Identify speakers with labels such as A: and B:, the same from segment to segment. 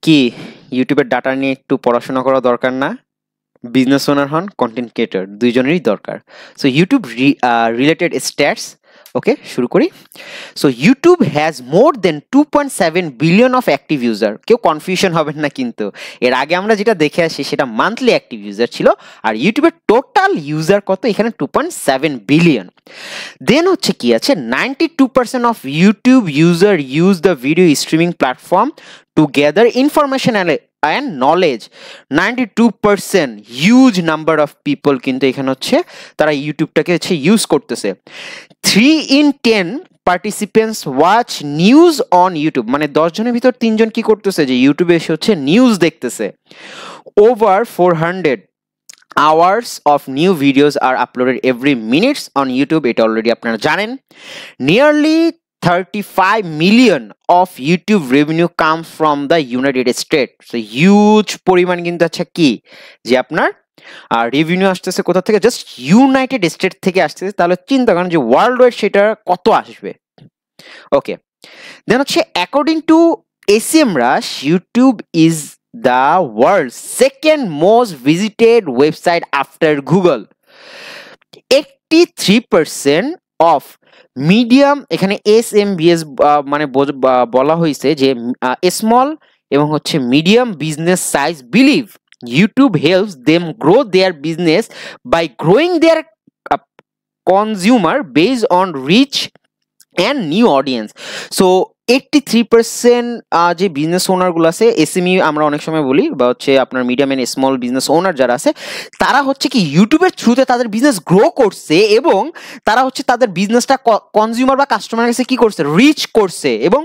A: কি ইউটিউবের ডাটা নিয়ে একটু পড়াশোনা করা দরকার না? বিজনেস ওনার হন, কন্টেন্ট ক্রিয়েটর, দুইজনেরই দরকার। So YouTube related stats, okay শুরু করি। So YouTube has more than 2.7 billion of active user. কেউ কনফিউশন হবেন না কিন্তু, এর আগে আমরা যেটা দেখে আসি সেটা মান্থলি অ্যাক্টিভ ইউজার ছিল, আর ইউটিউবের টোটাল ইউজার কত এখানে 2.7 বিলিয়ন। দেন হচ্ছে কি আছে, 92% of YouTube user use the video streaming platform to gather information and knowledge। 92% huge number of people কিন্তু এখানে হচ্ছে তারা ইউটিউবটাকে হচ্ছে ইউজ করতেছে। 3 in 10 participants watch news on YouTube, মানে 10 জনের ভিতর 3 জন কি করতেছে, যে ইউটিউবে এসে হচ্ছে নিউজ দেখতেছে। Over 400 hours of new videos are uploaded every minute on YouTube, এটা অলরেডি আপনারা জানেন। Nearly 35 million of YouTube revenue comes from the United States। So huge পরিমাণ কিন্তু আছে কি, যে আপনার রেভিনিউ আসতেছে কোথা থেকে, জাস্ট ইউনাইটেড স্টেট থেকে আসতেছে। তাহলে চিন্তা করেন যে ওয়ার্ল্ড ওয়াইড সেটা কত আসবে। ওকে, দেন হচ্ছে according to ACMrush, YouTube is the world's second most visited website after Google। 83% of medium, এখানে SMBS মানে বলা হয়েছে যে স্মল এবং হচ্ছে medium business size believe YouTube helps them grow their business by growing their consumer based on reach and new audience. So 83% যে business ওনারগুলো আছে, SME আমরা অনেক সময় বলি, বা হচ্ছে আপনার medium and small business owner যারা আছে, তারা হচ্ছে কি ইউটিউবের থ্রুতে তাদের বিজনেস গ্রো করছে, এবং তারা হচ্ছে তাদের বিজনেসটা কনজিউমার বা কাস্টমারের কাছে কি করছে, রিচ করছে, এবং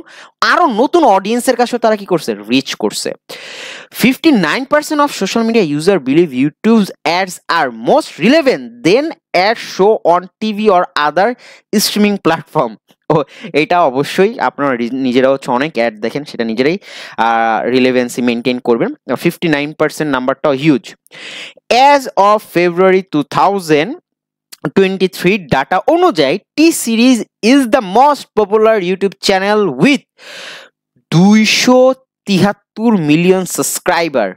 A: আরো নতুন অডিয়েন্সের কাছেও তারা কি করছে, রিচ করছে। 59% of social media user believe YouTube's ads are most relevant than ads show on TV or other streaming platform। ও এটা অবশ্যই আপনারা নিজেরাও হচ্ছে অনেক অ্যাড দেখেন, সেটা নিজেরাই রিলেভেন্সি মেনটেন করবেন। 59% নাম্বারটাও huge. As of February 2023 data অনুযায়ী T Series is the most popular YouTube channel with 273 million subscriber,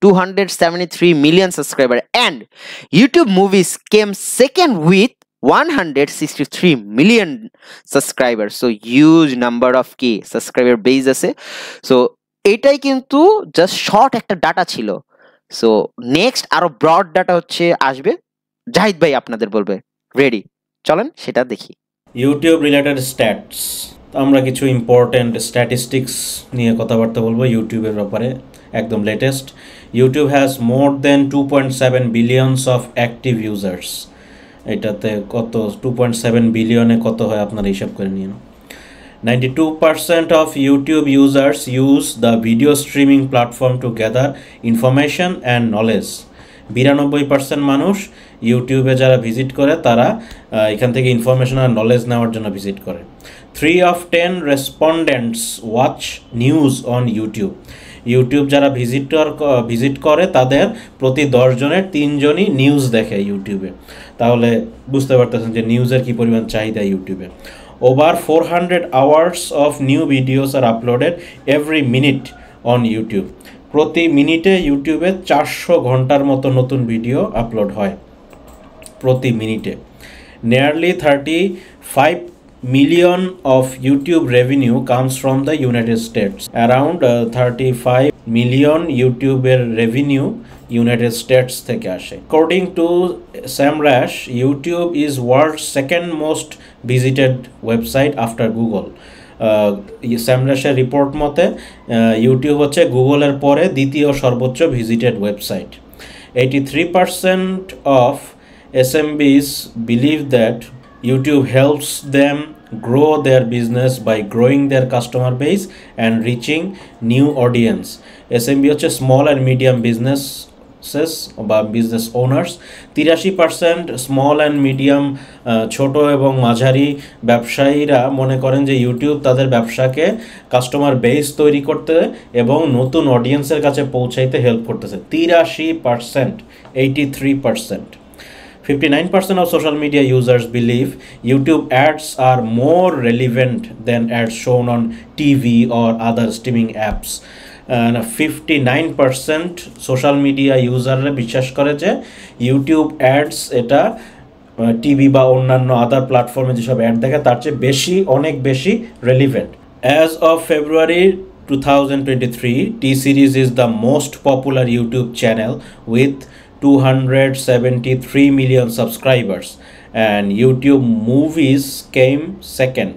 A: 273 million subscriber, and YouTube movies came second with 163 million subscribers। So huge number of কি subscriber base আছে। So এটাই কিন্তু just short একটা data ছিল। So next আরো broad data হচ্ছে আসবে, জাহিদ ভাই আপনাদের বলবে। রেডি, চলেন সেটা দেখি।
B: ইউটিউব রিলেটেড স্ট্যাটস, আমরা কিছু ইম্পর্টেন্ট স্ট্যাটিস্টিক্স নিয়ে কথাবার্তা বলবো ইউটিউবের ব্যাপারে, একদম latest. YouTube has more than 2.7 billions of active users. এটাতে কত 2.7 বিলিয়নে কত হয় আপনারা হিসাব করে নিন। 92% of YouTube users use the video streaming platform to gather information and knowledge। 92% মানুষ ইউটিউবে যারা ভিজিট করে তারা এখান থেকে ইনফরমেশন আর নলেজ নেওয়ার জন্য ভিজিট করে। 3 of 10 respondents watch news on YouTube. YouTube যারা ভিজিট করে তাদের প্রতি 10 জনের 3 জনই নিউজ দেখে ইউটিউবে। তাহলে বুঝতে পারতেছেন যে নিউজের কী পরিমাণ চাহিদা ইউটিউবে। Over 400 hours of new videos are uploaded every minute on YouTube। প্রতি মিনিটে ইউটিউবে 400 ঘন্টার মতো নতুন ভিডিও আপলোড হয় প্রতি মিনিটে। Nearly 35 million of YouTube revenue comes from the United States। Around 35 million ইউটিউবের রেভিনিউ ইউনাইটেড স্টেটস থেকে আসে। According to SEMrush, YouTube is world's second most visited website after Google। SEMrushের রিপোর্ট মতে ইউটিউব হচ্ছে গুগলের পরে দ্বিতীয় সর্বোচ্চ visited website. 83% of SMBs believe that YouTube helps them grow their business by growing their customer base and reaching new audience। SMB হচ্ছে small and medium businesses বা business owners. 83% small and medium ছোট এবং মাঝারি ব্যবসায়ীরা মনে করেন যে YouTube তাদের ব্যবসাকে কাস্টমার বেস তৈরি করতে এবং নতুন অডিয়েন্সের কাছে পৌঁছাইতে হেল্প করতেছে। 83%, 83%। 59% of social media users believe YouTube ads are more relevant than ads shown on TV or other streaming apps। 59% social media ইউজাররা বিশ্বাস করে যে ইউটিউব অ্যাডস এটা টিভি বা অন্যান্য আদার প্ল্যাটফর্মে যেসব অ্যাড দেখে তার চেয়ে বেশি, অনেক বেশি relevant. As of February 2023, T-Series is the most popular YouTube channel with 273 million subscribers, and YouTube Movies came second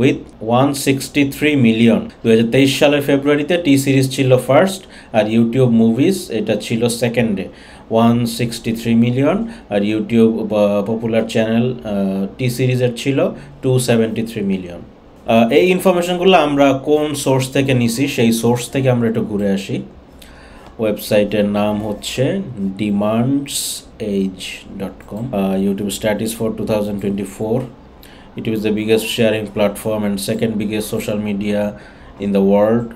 B: with 163 million. 2023 সালের ফেব্রুয়ারিতে টি সিরিজ ছিল ফার্স্ট আর ইউটিউব মুভিজ এটা ছিল সেকেন্ডে 163 মিলিয়ন, আর ইউটিউব পপুলার চ্যানেল টি সিরিজের ছিল 273 মিলিয়ন। এই ইনফরমেশনগুলো আমরা কোন সোর্স থেকে নিছি সেই সোর্স থেকে আমরা একটু ঘুরে আসি। ওয়েবসাইটের নাম হচ্ছে demandsage.com। YouTube status for 2024, it is the biggest sharing platform and second biggest social media in the world,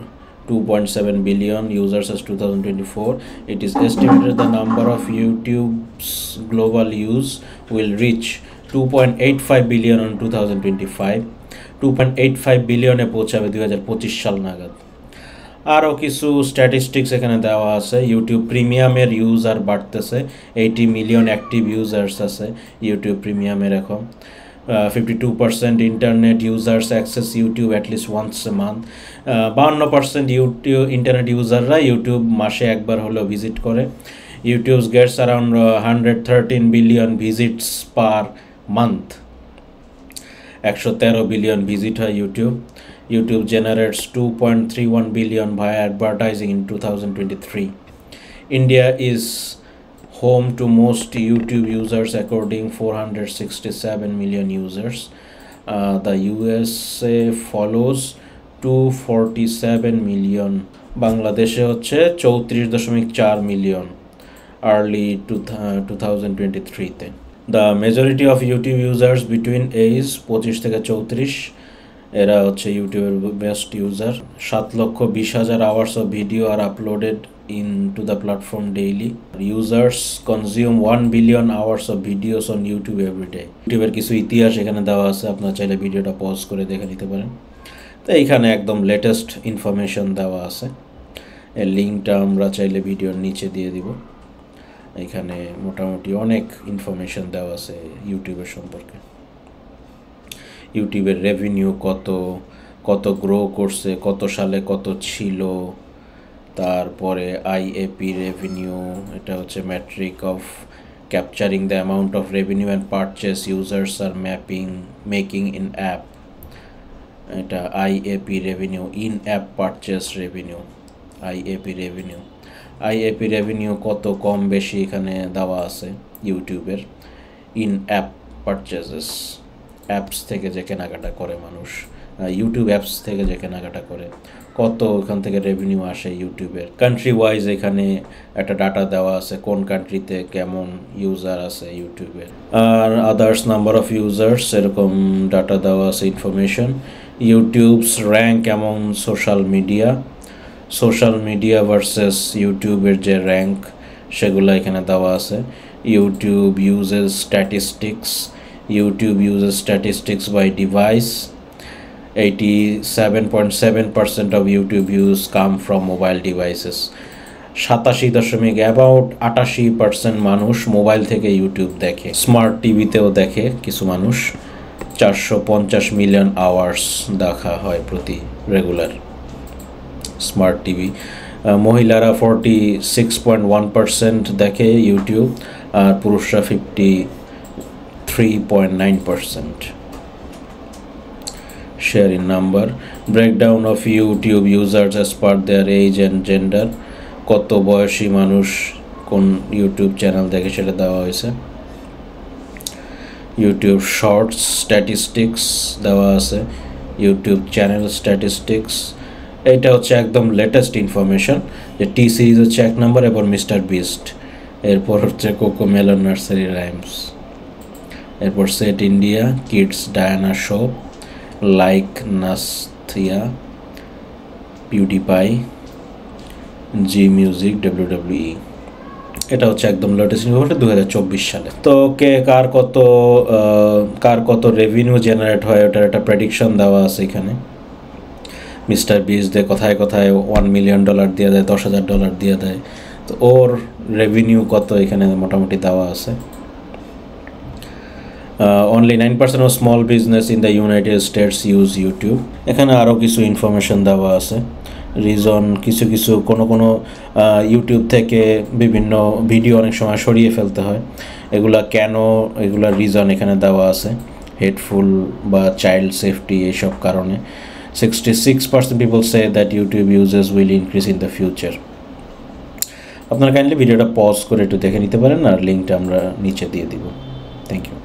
B: 2.7 billion users as 2024. It is estimated the number of YouTube's global use will reach 2.85 billion on 2025, 2.85 বিলিয়নে পৌঁছাবে 2025 সাল নাগাদ। আরও কিছু statistics এখানে দেওয়া আছে। YouTube প্রিমিয়ামের user বাড়তেছে, 80 million active users আছে ইউটিউব প্রিমিয়ামের এখন। 52% internet users access YouTube at least once a month. 52% YouTube internet ইউজাররা ইউটিউব মাসে একবার হলেও ভিজিট করে। YouTube gets around 113 billion visits per month. 113 billion visit হয় YouTube. YouTube generates 2.31 billion via advertising in 2023. India is home to most YouTube users according 467 million users. The USA follows 247 million. বাংলাদেশে হচ্ছে 34.4 million early 2023-তে। The majority of YouTube users between age 25 থেকে 34 এরা হচ্ছে ইউটিউবের best user. 7,20,000 hours of video are uploaded into the platform daily. Users consume 1 billion hours of videos on YouTube everyday. ইউটিউবের কিছু ইতিহাস এখানে দেওয়া আছে, আপনারা চাইলে ভিডিওটা পজ করে দেখে নিতে পারেন। তো এইখানে একদম লেটেস্ট ইনফরমেশন দেওয়া আছে, এর লিঙ্কটা আমরা চাইলে ভিডিওর নিচে দিয়ে দিব। এখানে মোটামুটি অনেক ইনফরমেশন দেওয়া আছে ইউটিউবের সম্পর্কে। ইউটিউবের রেভিনিউ কত গ্রো করছে, কত সালে কত ছিল, তারপরে আইএপি রেভিনিউ, এটা হচ্ছে metric of capturing the amount of revenue and purchase users are making in app. এটা IAP revenue, in app purchase revenue, IAP revenue কত কম বেশি এখানে দেওয়া আছে ইউটিউবের। ইন অ্যাপ পারচেসেস, অ্যাপস থেকে যে কেনাকাটা করে মানুষ, ইউটিউব অ্যাপস থেকে যে কেনাকাটা করে, কত এখান থেকে রেভিনিউ আসে ইউটিউবের। কান্ট্রি ওয়াইজ এখানে একটা ডাটা দেওয়া আছে, কোন কান্ট্রিতে কেমন ইউজার আছে ইউটিউবের। আর আদার্স নাম্বার অফ ইউজার্স এরকম ডাটা দেওয়া আছে, information. YouTubes rank among social media versus ইউটিউবের যে র্যাঙ্ক সেগুলো এখানে দেওয়া আছে। YouTube uses statistics by device. 87.7% of YouTube views come from mobile devices. 87% মানুষ মোবাইল থেকে ইউটিউব দেখে। স্মার্ট টিভিতেও দেখে কিছু মানুষ। 450 মিলিয়ন আওয়ার্স দেখা হয় প্রতি রেগুলার স্মার্ট টিভি। মহিলারা 46.1% দেখে ইউটিউব, আর পুরুষরা 53.9%. Share in number. Breakdown of YouTube users as per their age and gender. কত বয়সী মানুষ কোন ইউটিউব চ্যানেল দেখে সেটা দেওয়া হয়েছে। ইউটিউব শর্টস স্ট্যাটিস্টিক্স দেওয়া আছে, ইউটিউব চ্যানেল স্ট্যাটিস্টিক্স। এটা হচ্ছে একদম লেটেস্ট ইনফরমেশন যে টি সিরিজ হচ্ছে 1 নম্বর এবং মিস্টার বিস্ট, এরপর হচ্ছে কোকো মেলন নার্সারি রাইমস, এরপর SET India, Kids Diana Show, like Nastya, PewDiePie, Zee Music, WWE। এটা হচ্ছে একদম লেটেস্ট ইনফরমেশন 2024 সালে। তো কার কত রেভিনিউ জেনারেট হয় ওটার একটা প্রেডিকশন দেওয়া আছে এখানে। মিস্টার বিস্টদের কথায় কথায় $1 মিলিয়ন দিয়ে দেয়, $10,000 দিয়ে দেয়। তো ওর রেভিনিউ কত এখানে মোটামুটি দেওয়া আছে। Only 9% of small business in the United States use YouTube. এখানে আরও কিছু ইনফরমেশন দেওয়া আছে। রিজন কিছু কোনো ইউটিউব থেকে বিভিন্ন ভিডিও অনেক সময় সরিয়ে ফেলতে হয়, এগুলার রিজন এখানে দেওয়া আছে, হেটফুল বা চাইল্ড সেফটি এইসব কারণে। 66% people say that YouTube users will increase in the future. আপনারা কাইন্ডলি ভিডিওটা পজ করে একটু দেখে নিতে পারেন, আর লিঙ্কটা আমরা নিচে দিয়ে দিব। Thank you.